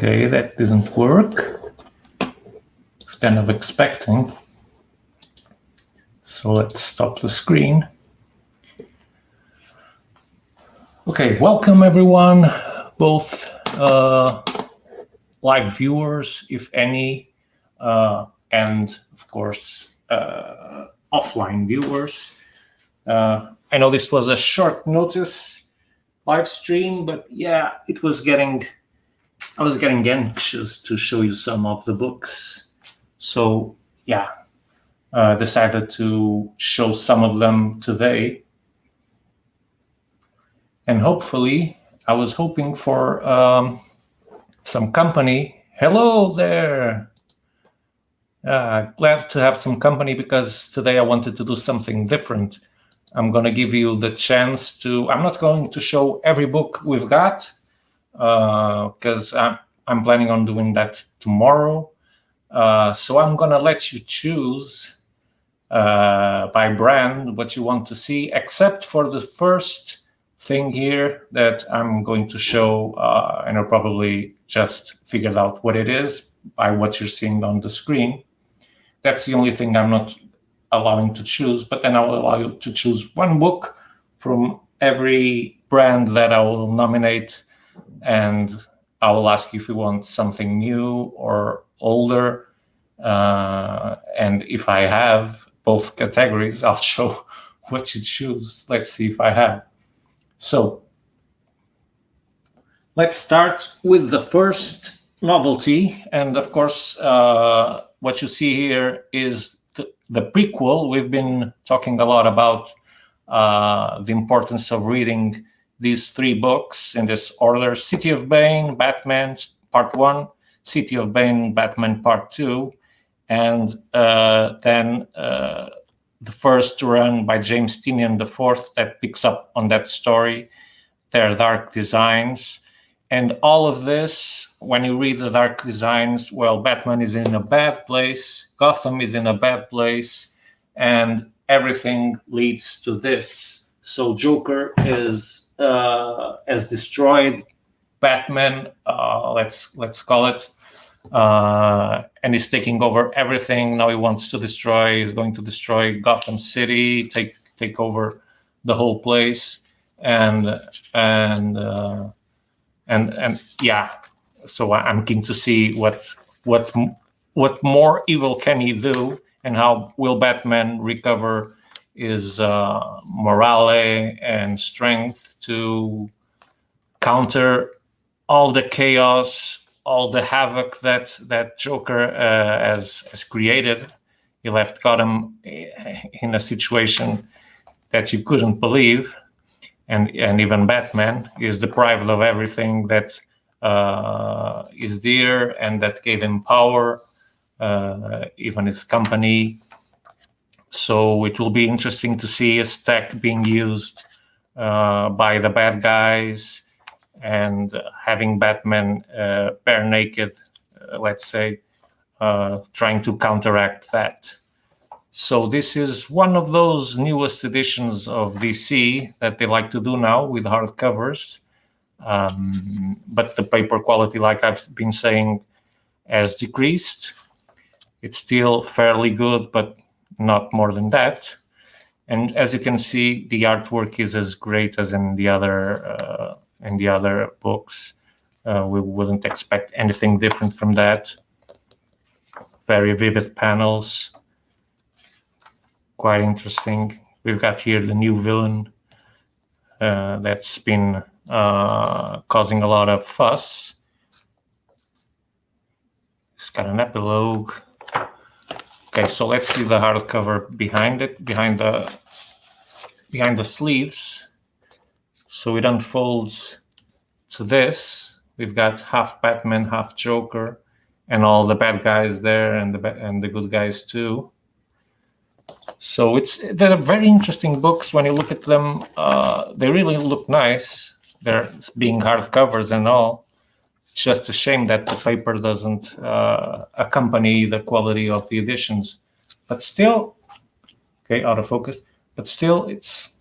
Okay, that didn't work. It's kind of expecting. So let's stop the screen. Okay, welcome everyone, both live viewers, if any, and of course offline viewers. I know this was a short notice live stream, but yeah, I was getting anxious to show you some of the books. So yeah, decided to show some of them today. And hopefully, I was hoping for some company. Hello there! Glad to have some company because today I wanted to do something different. I'm going to give you the chance to... I'm not going to show every book we've got because I'm planning on doing that tomorrow. So I'm going to let you choose by brand what you want to see, except for the first thing here that I'm going to show, and I'll probably just figure out what it is by what you're seeing on the screen. That's the only thing I'm not allowing to choose, but then I'll allow you to choose one book from every brand that I will nominate, and I will ask you if you want something new or older, and if I have both categories, I'll show what you choose. Let's see if I have. So let's start with the first novelty, and of course what you see here is the prequel. We've been talking a lot about the importance of reading these three books in this order: City of Bane, Batman Part 1, City of Bane, Batman Part 2, and then the first run by James Tynion IV that picks up on that story, Their Dark Designs. And all of this, when you read the Dark Designs, well, Batman is in a bad place, Gotham is in a bad place, and everything leads to this. So Joker has destroyed Batman, let's call it, and he's taking over everything. Now he's going to destroy Gotham City, take over the whole place, and yeah. So I'm keen to see what more evil can he do, and how will Batman recover his morale and strength to counter all the chaos, all the havoc that Joker has created. He left Gotham in a situation that you couldn't believe, and even Batman is deprived of everything that is dear and that gave him power, even his company. So it will be interesting to see his tech being used by the bad guys, and having Batman bare naked, let's say, trying to counteract that. So this is one of those newest editions of DC that they like to do now with hardcovers. But the paper quality, like I've been saying, has decreased. It's still fairly good, but not more than that. And as you can see, the artwork is as great as in the other books. We wouldn't expect anything different from that. Very vivid panels. Quite interesting. We've got here the new villain that's been causing a lot of fuss. It's got an epilogue. Okay, so let's see the hardcover behind it, behind the sleeves. So it unfolds to this. We've got half Batman, half Joker, and all the bad guys there, and the good guys too. So they're very interesting books. When you look at them, they really look nice. They're being hardcovers and all. It's just a shame that the paper doesn't accompany the quality of the editions. But still, okay, out of focus. But still, it's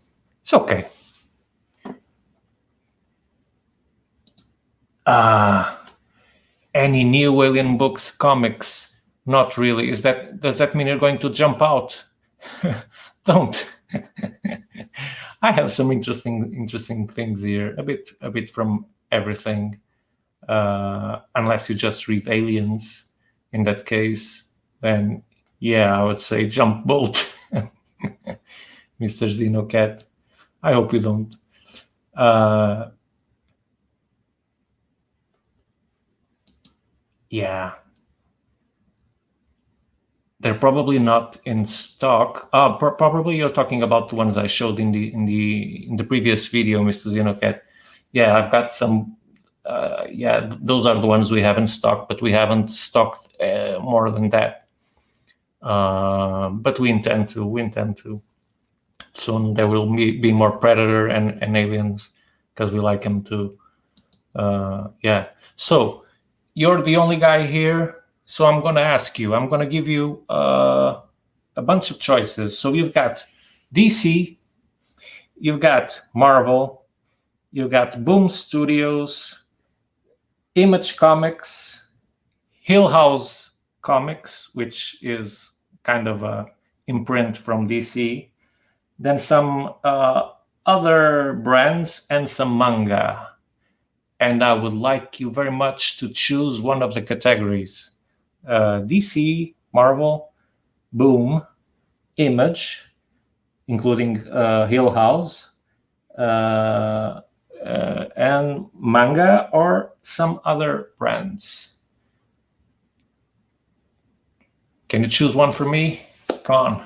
okay. Any new Alien books, comics? Not really. Does that mean you're going to jump out? Don't. I have some interesting things here. A bit from everything. Unless you just read Aliens. In that case, then yeah, I would say jump boat, Mr. Xenocat. I hope you don't. Yeah. They're probably not in stock. Probably you're talking about the ones I showed in the previous video, Mr. Xenocat. Yeah, I've got some. Yeah, those are the ones we have in stock, but we haven't stocked more than that. But we intend to. Soon there will be more Predator and Aliens because we like them too. Yeah. So you're the only guy here. So I'm going to ask you. I'm going to give you a bunch of choices. So you've got DC, you've got Marvel, you've got Boom Studios, Image Comics, Hill House Comics, which is kind of a imprint from DC, then some other brands and some manga. And I would like you very much to choose one of the categories. DC, Marvel, Boom, Image, including Hill House, and manga or some other brands. Can you choose one for me? Come on.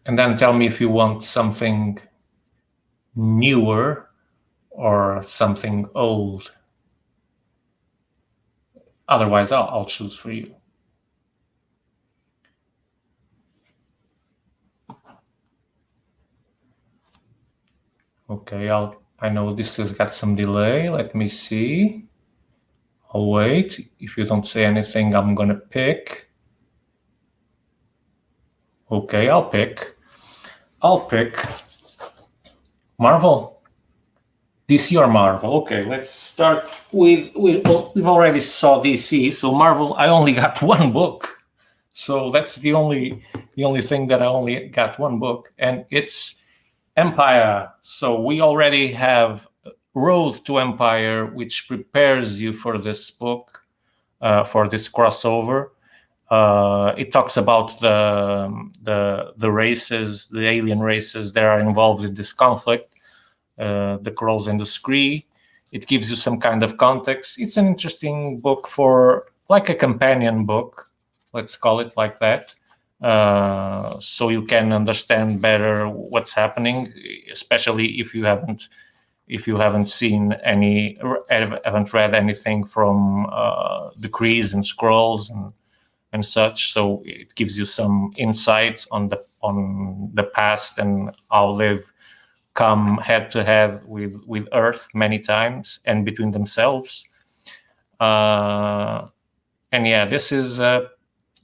And then tell me if you want something newer or something old. Otherwise, I'll choose for you. Okay, I know this has got some delay. Let me see. I'll wait. If you don't say anything, I'm gonna pick. Okay, I'll pick Marvel. DC or Marvel? Okay, let's start with well, we've already saw DC, so Marvel. I only got one book, so that's the only thing that I only got one book, and it's Empire. So we already have Road to Empire, which prepares you for this book, for this crossover. It talks about the races, the alien races that are involved in this conflict. The Krolls and the Skree. It gives you some kind of context. It's an interesting book for like a companion book, let's call it like that, so you can understand better what's happening, especially if you haven't seen haven't read anything from the Krees and Skrulls and such. So it gives you some insight on the past and how they've come head to head with Earth many times and between themselves. And yeah, this is a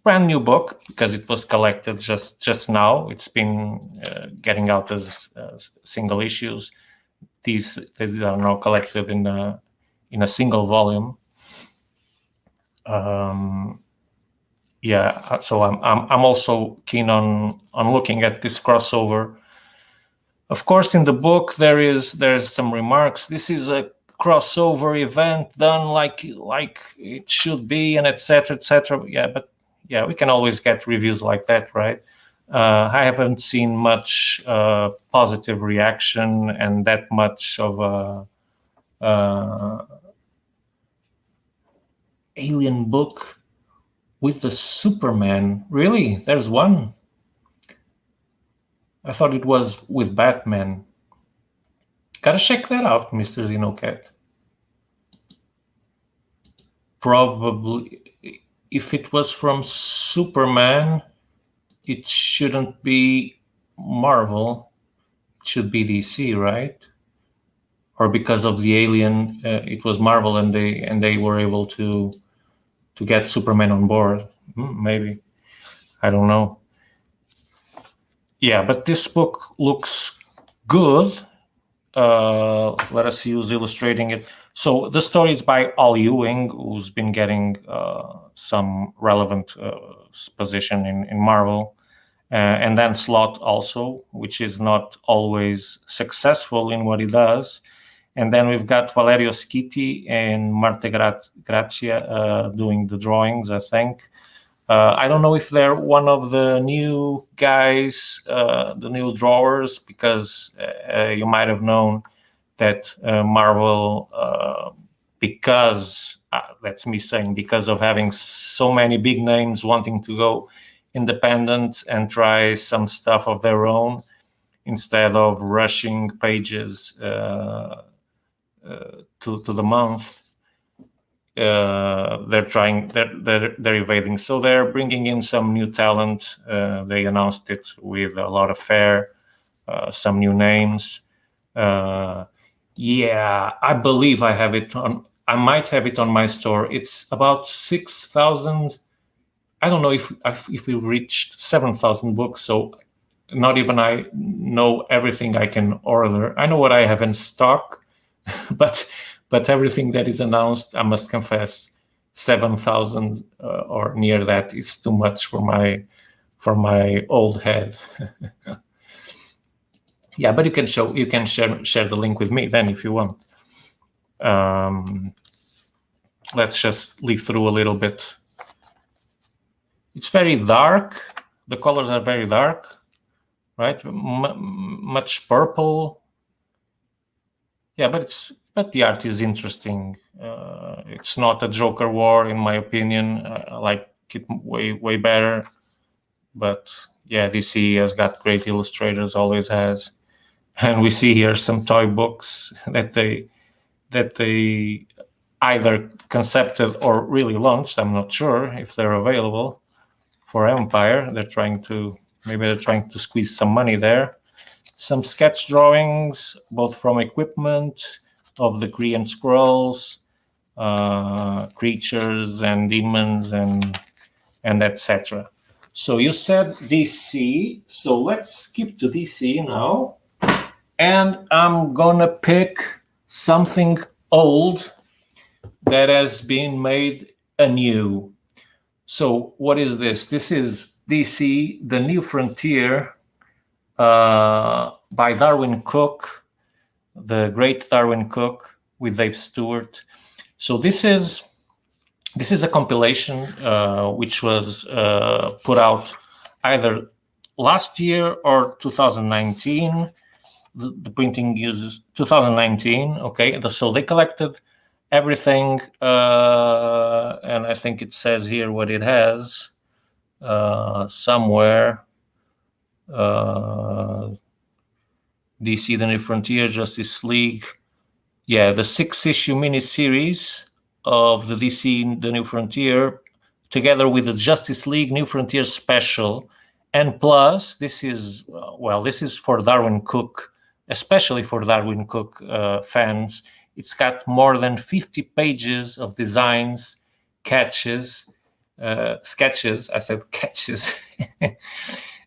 brand new book because it was collected just now. It's been getting out as single issues. These are now collected in a single volume. Yeah, so I'm also keen on looking at this crossover. Of course, in the book there's some remarks. This is a crossover event done like it should be, and etc. etc. Yeah, but yeah, we can always get reviews like that, right? I haven't seen much positive reaction and that much of a alien book with the Superman. Really? There's one? I thought it was with Batman. Gotta check that out, Mr. Xenocat. Probably, if it was from Superman, it shouldn't be Marvel. It should be DC, right? Or because of the alien, it was Marvel, and they were able to get Superman on board. Maybe, I don't know. Yeah, but this book looks good. Let us see who's illustrating it. So the story is by Al Ewing, who's been getting some relevant position in Marvel, and then Slott also, which is not always successful in what he does. And then we've got Valerio Schitti and Marte Grazia doing the drawings, I think. I don't know if they're one of the new guys, the new drawers, because you might have known that Marvel, because that's me saying, because of having so many big names wanting to go independent and try some stuff of their own instead of rushing pages to the month. They're evading, so they're bringing in some new talent. They announced it with a lot of fare, some new names. Yeah, I believe I have it on. I might have it on my store. It's about 6,000. I don't know if we reached 7,000 books. So not even I know everything I can order. I know what I have in stock, but everything that is announced, I must confess, 7,000 or near that is too much for my old head. Yeah, but you can share the link with me then if you want. Let's just leaf through a little bit. It's very dark. The colors are very dark, right? Much purple. Yeah, but the art is interesting. It's not a Joker war, in my opinion. I like it way better. But yeah, DC has got great illustrators, always has. And we see here some toy books that they either concepted or really launched. I'm not sure if they're available for Empire. They're trying to squeeze some money there. Some sketch drawings, both from equipment of the Korean scrolls, creatures and demons and etc. So you said DC. So let's skip to DC now. And I'm gonna pick something old that has been made anew. So what is this? This is DC, The New Frontier, by Darwin Cook, the great Darwin Cook, with Dave Stewart. So this is a compilation which was put out either last year or 2019. The printing uses 2019. Okay, so they collected everything, and I think it says here what it has somewhere. DC, The New Frontier, Justice League. Yeah, the 6-issue miniseries of the DC, The New Frontier, together with the Justice League New Frontier special. And plus, this is for Darwin Cook, especially for Darwin Cook fans. It's got more than 50 pages of designs, sketches, I said catches,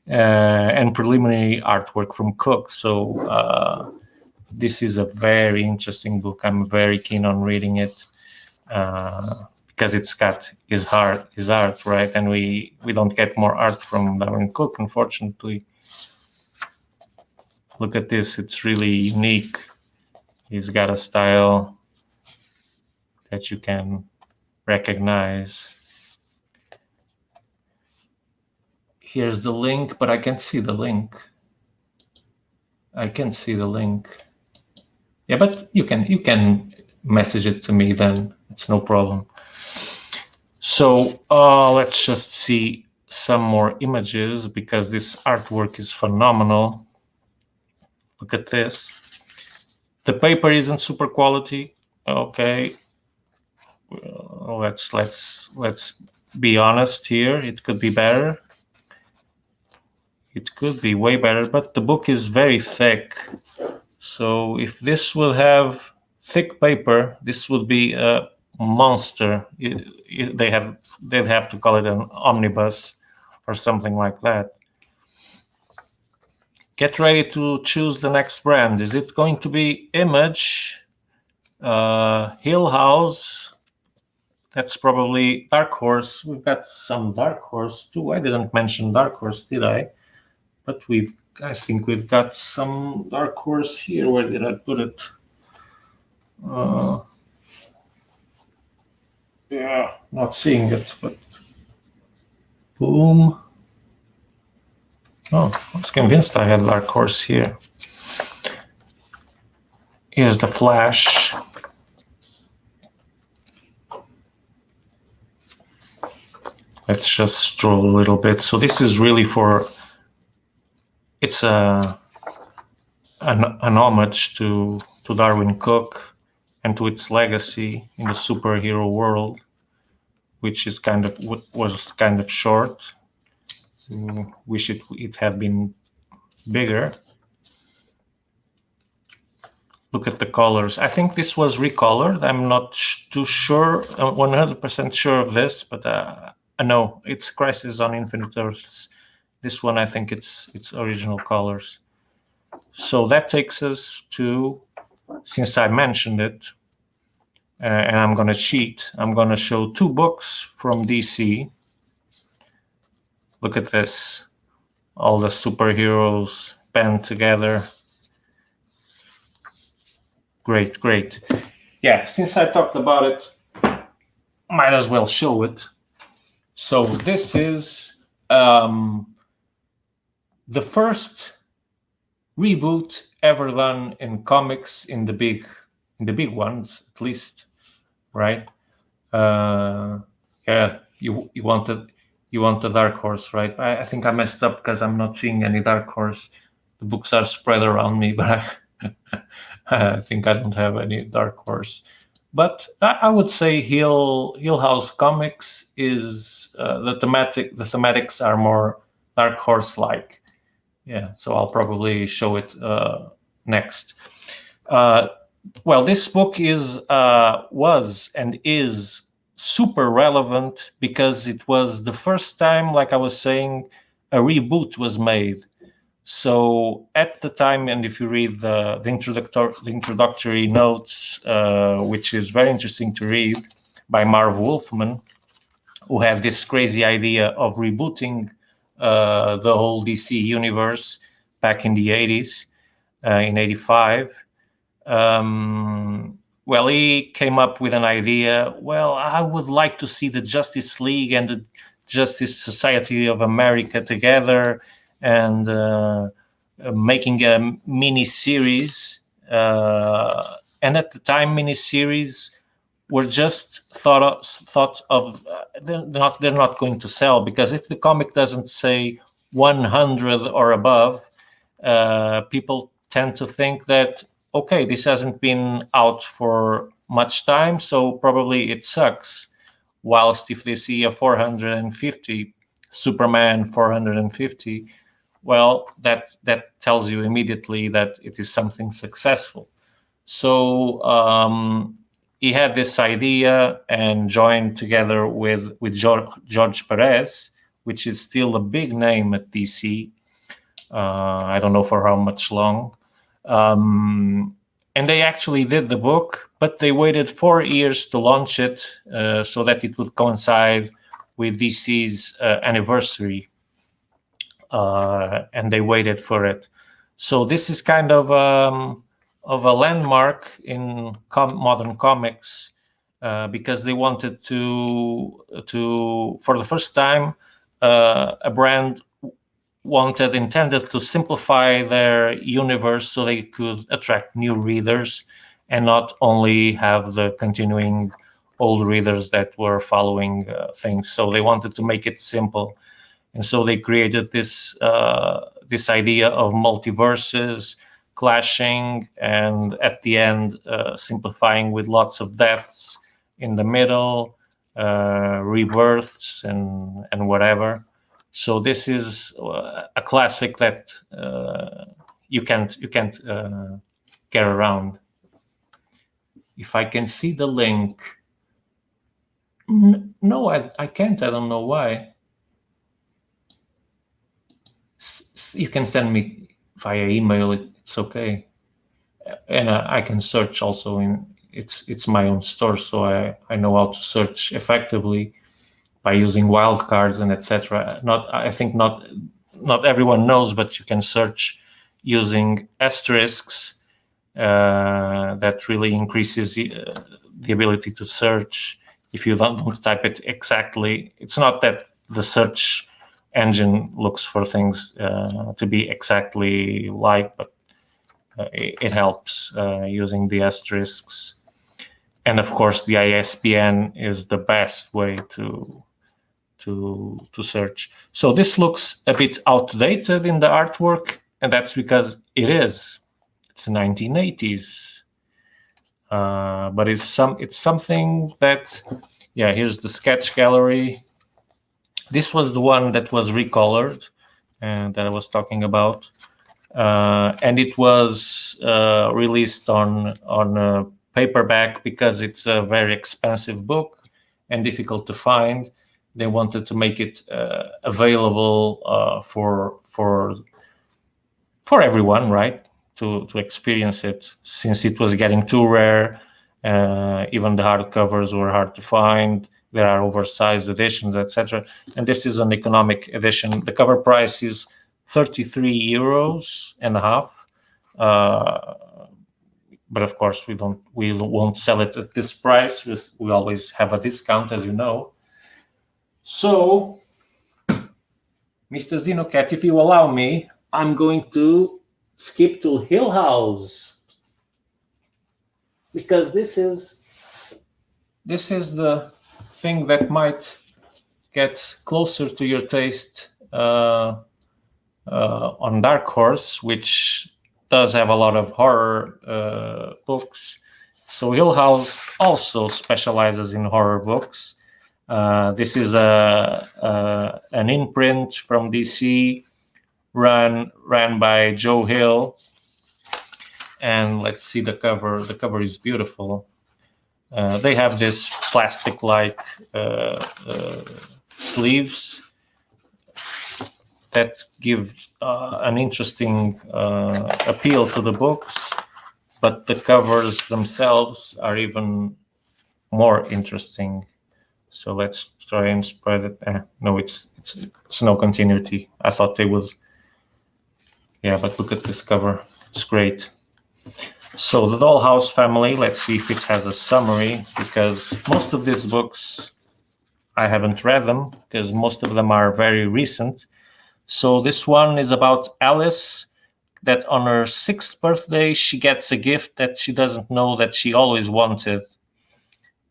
and preliminary artwork from Cook. So this is a very interesting book. I'm very keen on reading it because it's got his art, right? And we don't get more art from Darwin Cook, unfortunately. Look at this. It's really unique. He's got a style that you can recognize. Here's the link, but I can't see the link. Yeah, but you can message it to me then. It's no problem. So let's just see some more images because this artwork is phenomenal. Look at this. The paper isn't super quality. Okay. Let's be honest here. It could be better. It could be way better, but the book is very thick. So if this will have thick paper, this would be a monster. They'd have to call it an omnibus or something like that. Get ready to choose the next brand. Is it going to be Image? Hill House, that's probably Dark Horse. We've got some Dark Horse too. I didn't mention Dark Horse, did I? But I think we've got some Dark Horse here. Where did I put it? Yeah, not seeing it, but boom. Oh, I was convinced I had Dark Horse here. Here's the Flash. Let's just stroll a little bit. So this is really it's an homage to Darwin Cook and to its legacy in the superhero world, which is was kind of short. Wish it had been bigger. Look at the colors. I think this was recolored. I'm not too sure, 100% sure of this, but no, it's Crisis on Infinite Earths. This one, I think it's original colors. So that takes us to, since I mentioned it, and I'm going to cheat, I'm going to show 2 books from DC. Look at this. All the superheroes band together. Great, great. Yeah, since I talked about it, might as well show it. So this is the first reboot ever done in comics, in the big ones, at least, right? Yeah, you wanted Dark Horse, right? I think I messed up because I'm not seeing any Dark Horse. The books are spread around me, but I think I don't have any Dark Horse. But I would say Hill House Comics is the thematics are more Dark Horse like. Yeah, so I'll probably show it next. Well, this book was and is super relevant because it was the first time, like I was saying, a reboot was made. So at the time, and if you read the introductory notes, which is very interesting to read, by Marv Wolfman, who had this crazy idea of rebooting the whole DC universe back in the 80s, in 85. Well, he came up with an idea. Well, I would like to see the Justice League and the Justice Society of America together and making a mini series. And at the time, mini series were just thought of. They're not going to sell, because if the comic doesn't say 100 or above, people tend to think that, okay, this hasn't been out for much time, so probably it sucks. Whilst if they see a 450, Superman 450, well, that tells you immediately that it is something successful. So he had this idea and joined together with George Perez, which is still a big name at DC. I don't know for how much long. And they actually did the book, but they waited 4 years to launch it so that it would coincide with DC's anniversary. And they waited for it. So this is kind of a landmark in modern comics because they wanted to for the first time, a brand intended to simplify their universe so they could attract new readers and not only have the continuing old readers that were following things. So they wanted to make it simple. And so they created this idea of multiverses clashing, and at the end, simplifying with lots of deaths in the middle, rebirths, and whatever. So this is a classic that you can't get around. If I can see the link, no, I can't. I don't know why. You can send me via email. It's okay, and I can search also in it's my own store, so I know how to search effectively by using wildcards and etc. I think not everyone knows, but you can search using asterisks. That really increases the ability to search. If you don't type it exactly, it's not that the search engine looks for things to be exactly like, but it helps using the asterisks. And of course, the ISBN is the best way to search. So this looks a bit outdated in the artwork, and that's because it is. It's the 1980s. But it's something that, yeah, here's the sketch gallery. This was the one that was recolored and that I was talking about. And it was released on paperback because it's a very expensive book and difficult to find. They wanted to make it available for everyone, right? To experience it, since it was getting too rare. Even the hardcovers were hard to find. There are oversized editions, etc. And this is an economic edition. The cover price is €33.50. But of course, we won't sell it at this price. We always have a discount, as you know. So, Mr. Xenocat, if you allow me, I'm going to skip to Hill House, because this is the thing that might get closer to your taste on Dark Horse, which does have a lot of horror books. So Hill House also specializes in horror books. This is an imprint from DC, run by Joe Hill. And let's see the cover. The cover is beautiful. They have this plastic-like sleeves that give an interesting appeal to the books, but the covers themselves are even more interesting. So let's try and spread it. No, it's no continuity. I thought they would. Yeah, but look at this cover. It's great. So the Dollhouse Family, let's see if it has a summary, because most of these books, I haven't read them, because most of them are very recent. So this one is about Alice, that on her 6th birthday, she gets a gift that she doesn't know that she always wanted.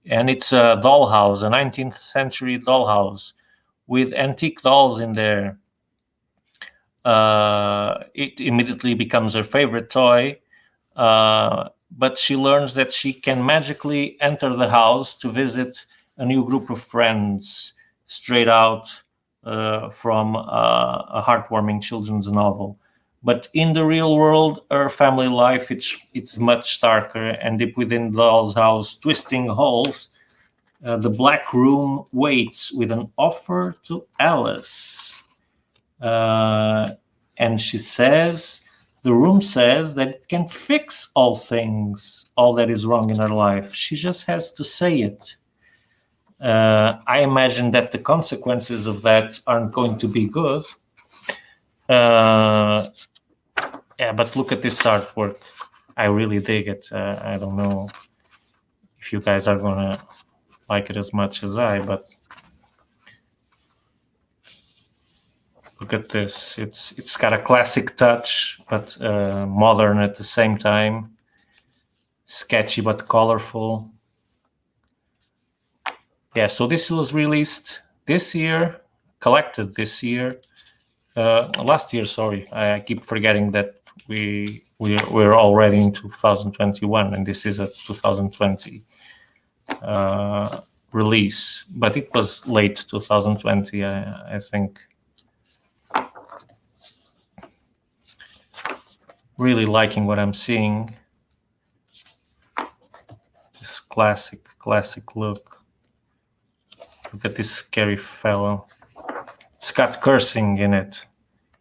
And it's a dollhouse, a 19th century dollhouse with antique dolls in there. It immediately becomes her favorite toy. But she learns that she can magically enter the house to visit a new group of friends, straight out from a heartwarming children's novel. But in the real world, her family life, it's much darker, and deep within the doll's house, twisting holes, the Black Room waits with an offer to Alice. And she says, the room says that it can fix all things, all that is wrong in her life. She just has to say it. I imagine that the consequences of that aren't going to be good. Yeah, but look at this artwork. I really dig it. I don't know if you guys are going to like it as much as I, but look at this. It's got a classic touch, but modern at the same time. Sketchy but colorful. Yeah, so this was released this year, collected this year. Last year, sorry. I keep forgetting that we're already in 2021, and this is a 2020 release. But it was late 2020, I think. Really liking what I'm seeing. This classic look. Look at this scary fellow. It's got cursing in it.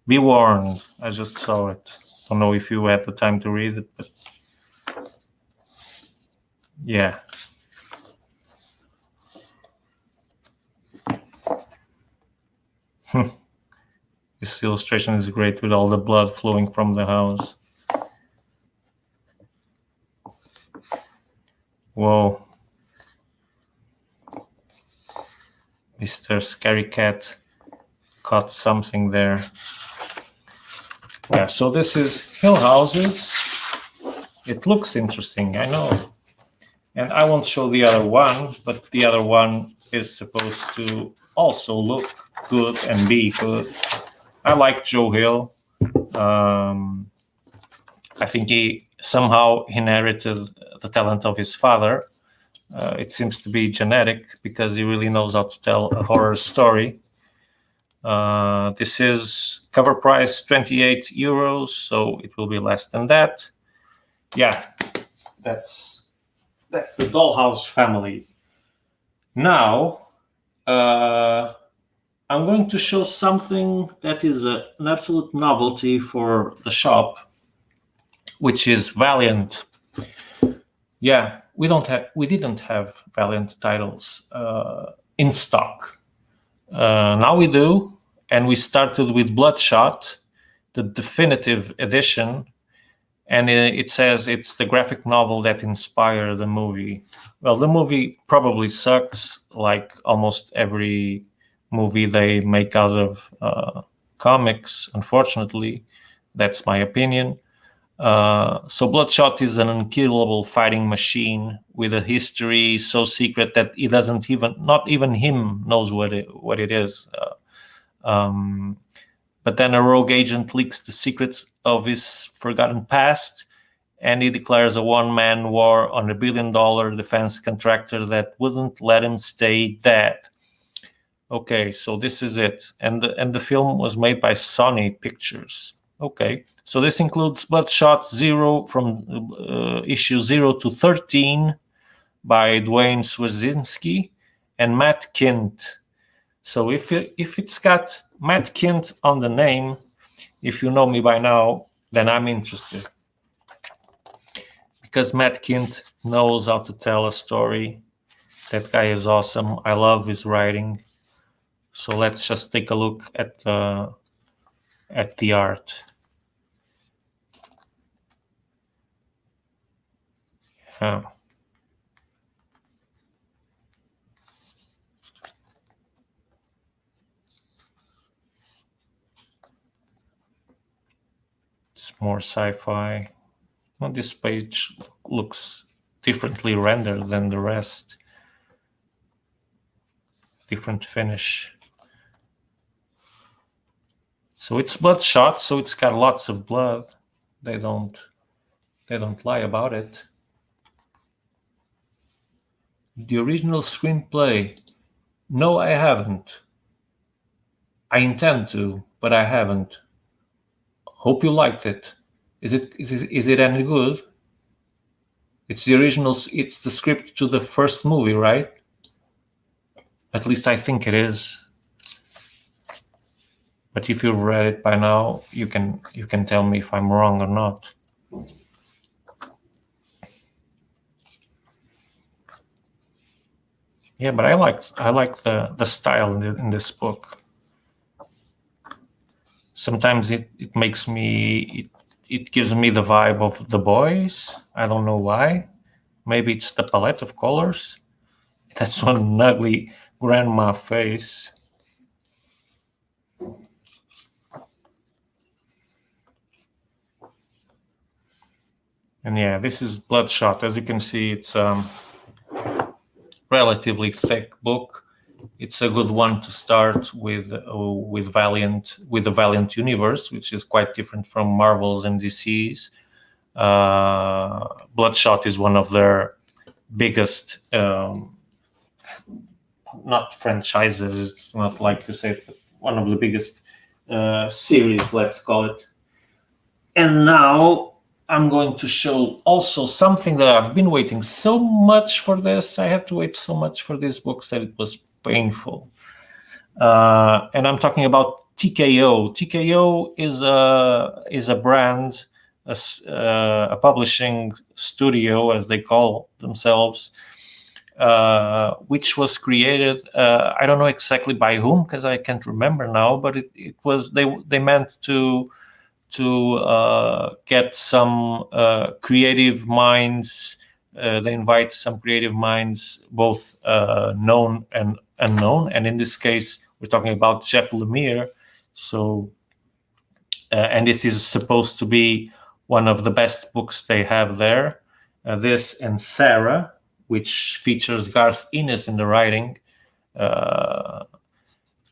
Be warned. I just saw it. Don't know if you had the time to read it, but Yeah. This illustration is great with all the blood flowing from the house. Whoa. Mr. Scary Cat caught something there. Yeah, so this is Hill Houses. It looks interesting, I know. And I won't show the other one, but the other one is supposed to also look good and be good. I like Joe Hill. I think he somehow inherited the talent of his father. It seems to be genetic because he really knows how to tell a horror story. This is cover price 28 euros, so it will be less than that. Yeah, that's the Dollhouse Family. Now, I'm going to show something that is an absolute novelty for the shop, which is Valiant. Yeah, we didn't have Valiant titles in stock. Now we do, and we started with Bloodshot, the definitive edition, and it says it's the graphic novel that inspired the movie. Well, the movie probably sucks, like almost every movie they make out of comics, unfortunately. That's my opinion. So Bloodshot is an unkillable fighting machine with a history so secret that he doesn't not even him knows what it is. But then a rogue agent leaks the secrets of his forgotten past, and he declares a one-man war on $1 billion defense contractor that wouldn't let him stay dead. Okay, so this is it. And the film was made by Sony Pictures. Okay, so this includes Bloodshot 0 from issue 0 to 13 by Dwayne Swazinski and Matt Kint. So if it's got Matt Kint on the name, if you know me by now, then I'm interested. Because Matt Kint knows how to tell a story. That guy is awesome. I love his writing. So let's just take a look at the art. Yeah. It's more sci-fi. Well, this page looks differently rendered than the rest. Different finish. So it's Bloodshot, so it's got lots of blood. They don't lie about it. The original screenplay. No, I haven't. I intend to, but I haven't. Hope you liked it. Is it any good? It's the original. It's the script to the first movie, right? At least I think it is. But if you've read it by now, you can tell me if I'm wrong or not. Yeah, but I like the style in this book. Sometimes it makes me it gives me the vibe of The Boys. I don't know why. Maybe it's the palette of colors. That's one ugly grandma face. And yeah, this is Bloodshot. As you can see, it's relatively thick book. It's a good one to start with Valiant, with the Valiant universe, which is quite different from Marvel's and DC's. Bloodshot is one of their biggest, not franchises. It's not like you said, but one of the biggest series, let's call it. And now I'm going to show also something that I've been waiting so much for this. I had to wait so much for these books that it was painful. And I'm talking about TKO. TKO is a brand a publishing studio, as they call themselves, which was created. I don't know exactly by whom, because I can't remember now. But it was they meant to get some creative minds. They invite some creative minds, both known and unknown. And in this case, we're talking about Jeff Lemire. So, and this is supposed to be one of the best books they have there. This and Sarah, which features Garth Ennis in the writing.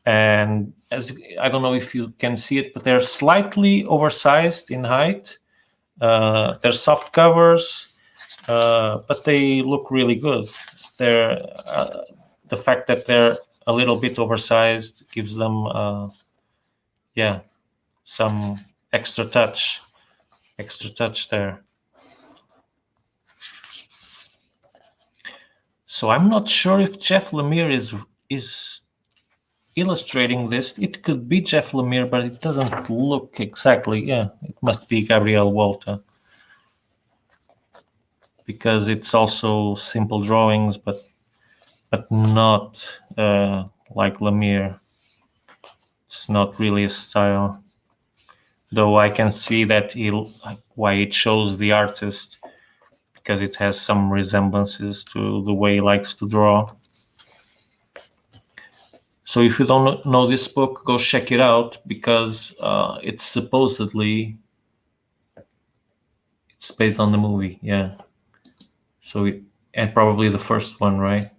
And as I don't know if you can see it, but they're slightly oversized in height. They're soft covers, but they look really good. They're the fact that they're a little bit oversized gives them, some extra touch there. So I'm not sure if Jeff Lemire is illustrating this. It could be Jeff Lemire, but it doesn't look exactly. Yeah, it must be Gabriel Walter, because it's also simple drawings, but not like Lemire. It's not really a style, though I can see that why it shows the artist, because it has some resemblances to the way he likes to draw. So if you don't know this book, go check it out, because it's supposedly it's based on the movie. Yeah. So and probably the first one, right?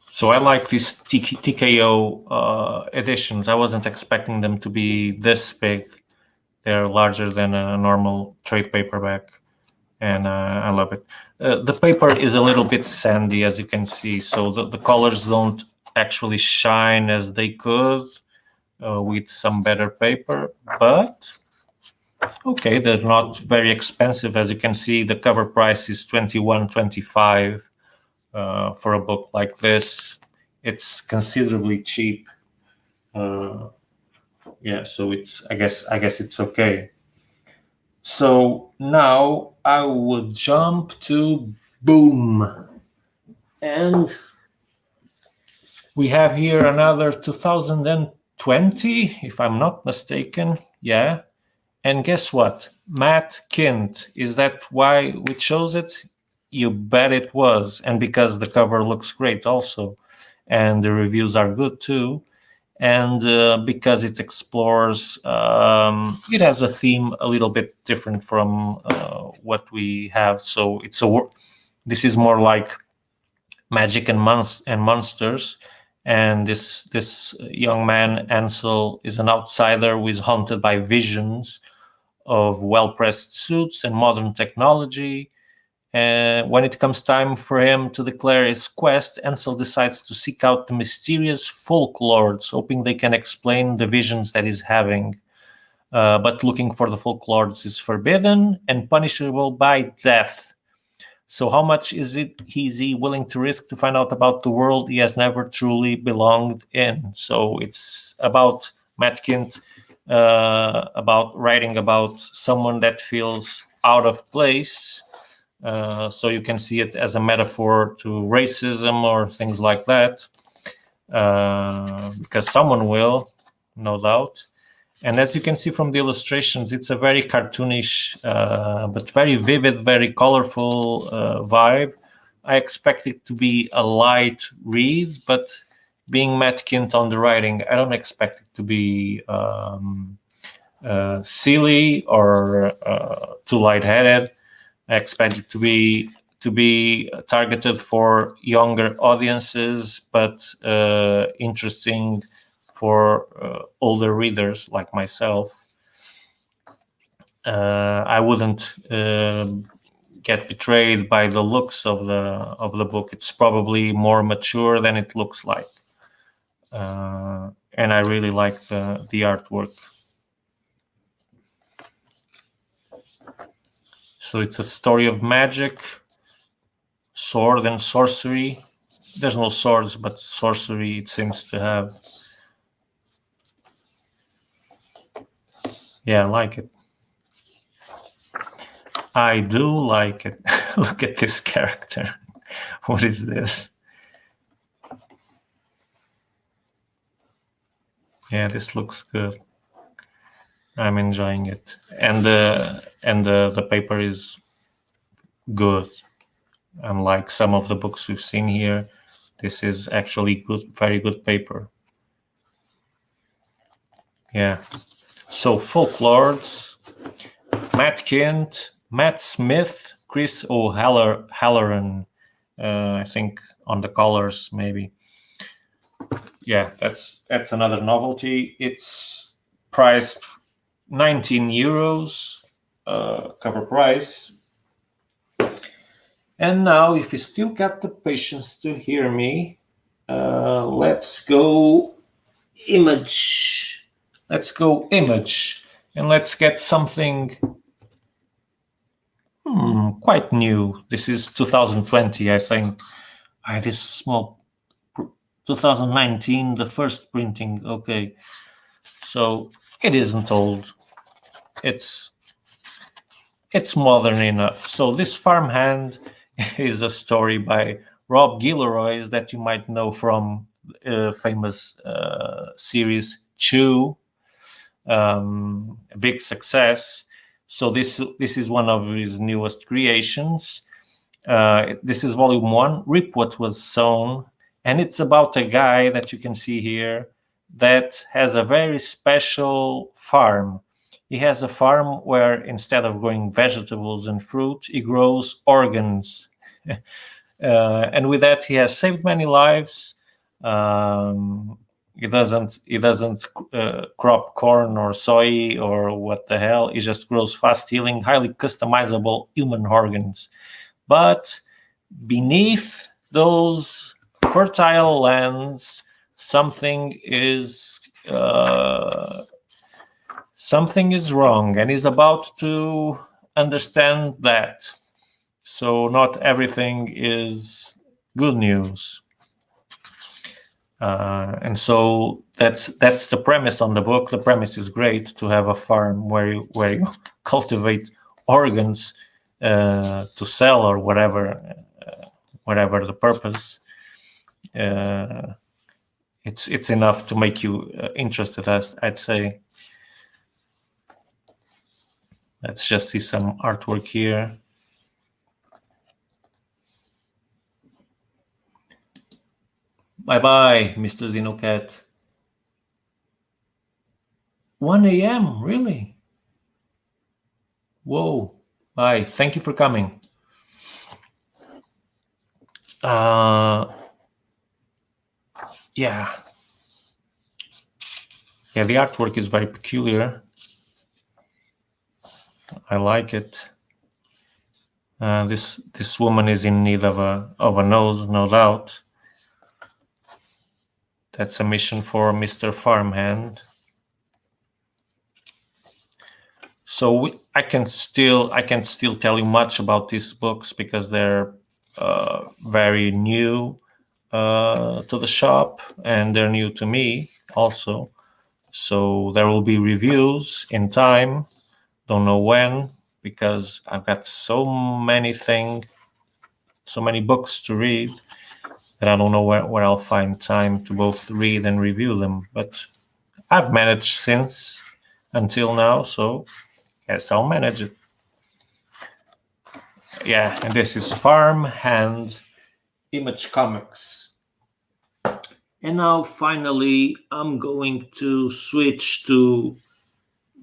So I like these TKO editions. I wasn't expecting them to be this big. They're larger than a normal trade paperback, and I love it. The paper is a little bit sandy, as you can see, so the colors don't actually shine as they could with some better paper, but okay, they're not very expensive. As you can see, the cover price is $21.25 for a book like this. It's considerably cheap. So I guess it's okay. So now I will jump to Boom. And we have here another 2020, if I'm not mistaken. Yeah. And guess what? Matt Kint. Is that why we chose it? You bet it was. And because the cover looks great also. And the reviews are good too. And because it explores, it has a theme a little bit different from what we have. So this is more like magic and monsters. And this young man, Ansel, is an outsider who is haunted by visions of well-pressed suits and modern technology. And when it comes time for him to declare his quest, Ansel decides to seek out the mysterious folk lords, hoping they can explain the visions that he's having. But looking for the folk lords is forbidden and punishable by death. So how much is he willing to risk to find out about the world he has never truly belonged in? So it's about Matt Kint, about writing about someone that feels out of place. So you can see it as a metaphor to racism or things like that, because someone will, no doubt. And as you can see from the illustrations, it's a very cartoonish, but very vivid, very colorful vibe. I expect it to be a light read, but being Matt Kint on the writing, I don't expect it to be silly or too lightheaded. I expect it to be targeted for younger audiences, but interesting for older readers like myself. I wouldn't get betrayed by the looks of the book. It's probably more mature than it looks like, and I really like the artwork. So it's a story of magic, sword and sorcery. There's no swords, but sorcery it seems to have. Yeah, I like it. I do like it. Look at this character. What is this? Yeah, this looks good. I'm enjoying it, and the paper is good. Unlike some of the books we've seen here, this is actually good, very good paper. Yeah. So Folklords, Matt Kent, Matt Smith, Chris O'Halloran, I think on the colors maybe. Yeah, that's another novelty. It's priced 19 euros, cover price. And now, if you still got the patience to hear me, let's go image. Let's go image, and let's get something quite new. This is 2020, I think. This small 2019, the first printing. Okay, so it isn't old. It's modern enough. So this Farmhand is a story by Rob Gilroy that you might know from famous series Chew, a big success. So this is one of his newest creations. This is volume 1, Reap What Was Sown, and it's about a guy that you can see here that has a very special farm. He has a farm where instead of growing vegetables and fruit, he grows organs. And with that, he has saved many lives. He doesn't crop corn or soy or what the hell. He just grows fast-healing, highly customizable human organs. But beneath those fertile lands, something is wrong, and he's about to understand that. So not everything is good news. And so that's the premise on the book. The premise is great, to have a farm where you cultivate organs to sell or whatever the purpose. It's enough to make you interested, as I'd say. Let's just see some artwork here. Bye-bye, Mr. Xenocat. 1 a.m., really? Whoa. Bye, thank you for coming. Yeah, the artwork is very peculiar. I like it. This woman is in need of a nose, no doubt. That's a mission for Mr. Farmhand. So I can still tell you much about these books because they're very new to the shop, and they're new to me also. So there will be reviews in time. Don't know when, because I've got so many books to read that I don't know where I'll find time to both read and review them. But I've managed since until now, so guess I'll manage it. Yeah, and this is Farmhand Image Comics. And now finally I'm going to switch to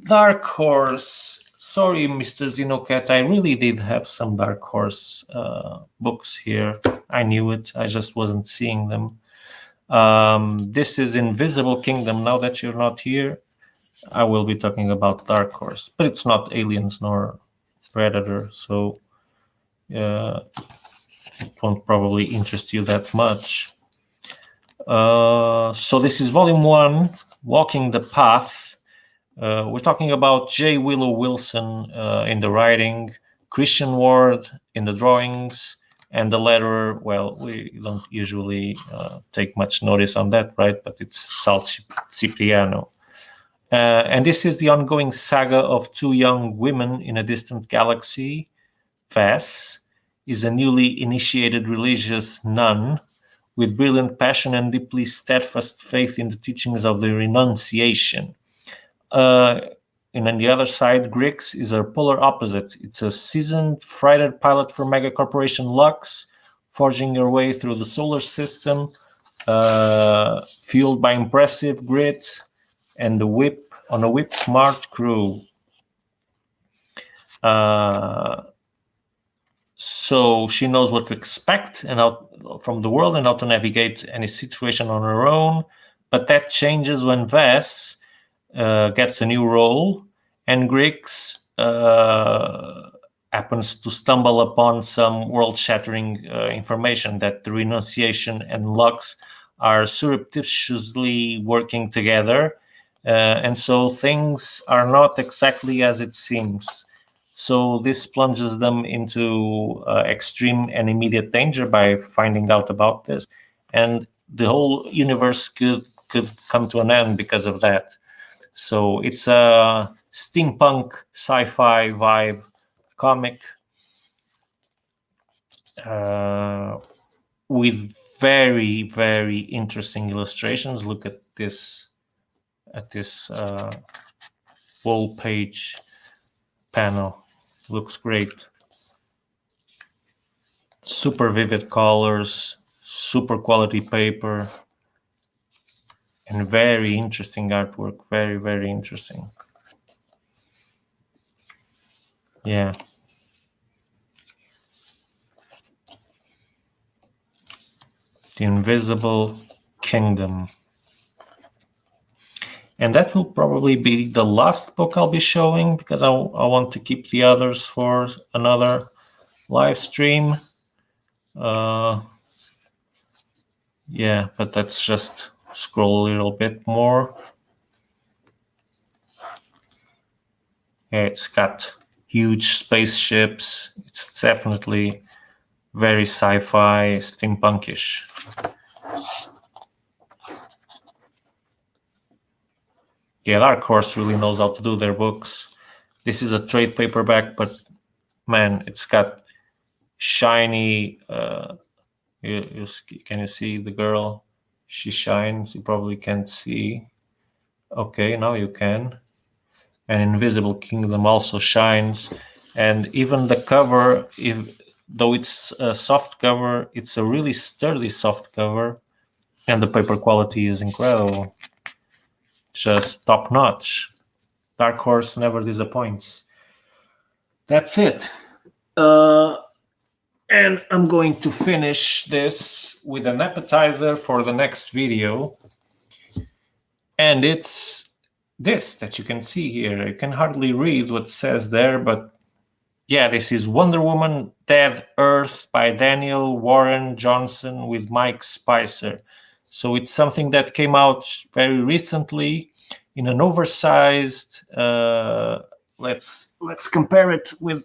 Dark Horse. Sorry, Mr. Xenocat, I really did have some Dark Horse books here. I knew it, I just wasn't seeing them. This is Invisible Kingdom. Now that you're not here, I will be talking about Dark Horse, but it's not Aliens nor Predator, so it won't probably interest you that much. So this is volume 1, Walking the Path. We're talking about J. Willow Wilson in the writing, Christian Ward in the drawings, and the letterer, well, we don't usually take much notice on that, right? But it's Sal Cipriano. And this is the ongoing saga of two young women in a distant galaxy. Vess is a newly initiated religious nun with brilliant passion and deeply steadfast faith in the teachings of the renunciation. And on the other side, Grix is her polar opposite. It's a seasoned fighter pilot for mega corporation Lux, forging her way through the solar system, fueled by impressive grit and on a whip-smart crew. So she knows what to expect and how from the world and how to navigate any situation on her own. But that changes when Vess gets a new role, and Grix happens to stumble upon some world-shattering information that the Renunciation and Lux are surreptitiously working together, and so things are not exactly as it seems. So this plunges them into extreme and immediate danger by finding out about this, and the whole universe could come to an end because of that. So it's a steampunk sci-fi vibe comic with very, very interesting illustrations. Look at this whole page panel. Looks great. Super vivid colors, super quality paper, and very interesting artwork. Very, very interesting. Yeah. The Invisible Kingdom. And that will probably be the last book I'll be showing, because I want to keep the others for another live stream. Yeah, but let's just scroll a little bit more. Yeah, it's got huge spaceships. It's definitely very sci-fi, steampunkish. Yeah, Dark Horse really knows how to do their books. This is a trade paperback, but man, it's got shiny. Can you see the girl? She shines. You probably can't see. Okay, now you can. And Invisible Kingdom also shines. And even the cover, though it's a soft cover, it's a really sturdy soft cover, and the paper quality is incredible. Just top notch. Dark Horse never disappoints. That's it. And I'm going to finish this with an appetizer for the next video. And it's this that you can see here. You can hardly read what says there, but yeah, this is Wonder Woman Dead Earth by Daniel Warren Johnson with Mike Spicer. So it's something that came out very recently in an oversized. Let's compare it with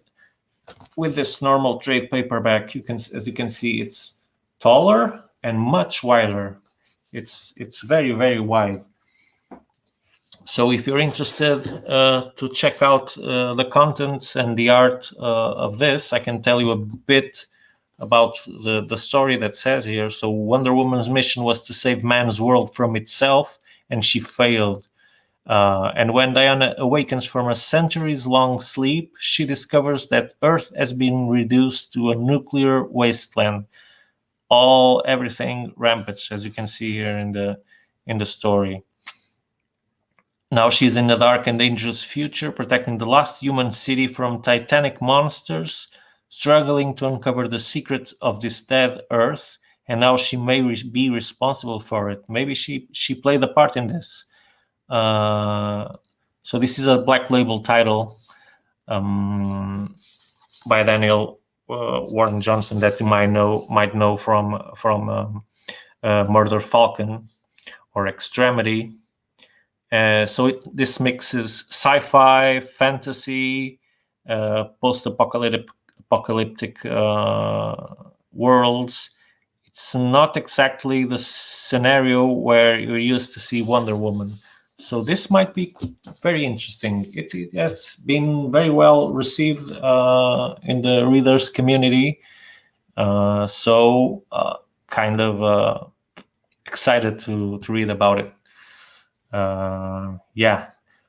this normal trade paperback. As you can see, it's taller and much wider. It's very, very wide. So if you're interested to check out the contents and the art of this, I can tell you a bit about the story that says here. So Wonder Woman's mission was to save man's world from itself, and she failed. And when Diana awakens from a centuries-long sleep, she discovers that Earth has been reduced to a nuclear wasteland. Everything rampant, as you can see here in the story. Now she's in the dark and dangerous future, protecting the last human city from titanic monsters, struggling to uncover the secret of this dead Earth, and now she may be responsible for it. Maybe she played a part in this. So this is a Black Label title by Daniel Warren Johnson that you might know from Murder Falcon or Extremity. So this mixes sci-fi, fantasy, post-apocalyptic worlds. It's not exactly the scenario where you're used to see Wonder Woman. So this might be very interesting. It has been very well received in the readers community. So kind of excited to read about it. Yeah.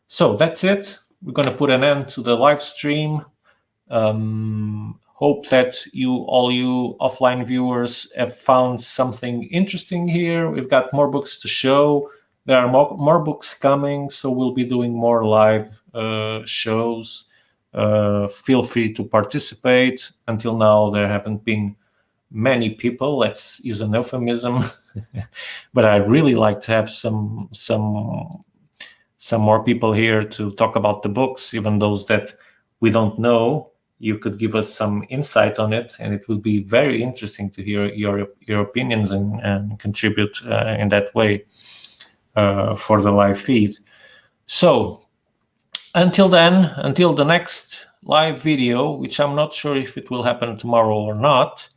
So that's it. We're going to put an end to the live stream. Hope that all you offline viewers have found something interesting here. We've got more books to show. There are more books coming, so we'll be doing more live shows. Feel free to participate. Until now, there haven't been many people. Let's use an euphemism. But I'd really like to have some more people here to talk about the books, even those that we don't know. You could give us some insight on it, and it would be very interesting to hear your opinions and contribute in that way for the live feed. So until then, until the next live video, which I'm not sure if it will happen tomorrow or not,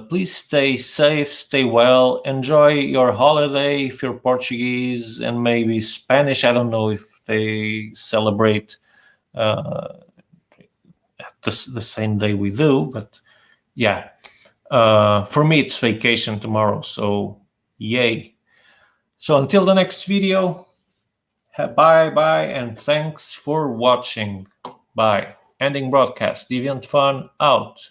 please stay safe, stay well, enjoy your holiday if you're Portuguese and maybe Spanish. I don't know if they celebrate the same day we do, but yeah, for me it's vacation tomorrow, so yay. So until the next video, bye and thanks for watching. Bye. Ending broadcast. Deviant Fun out.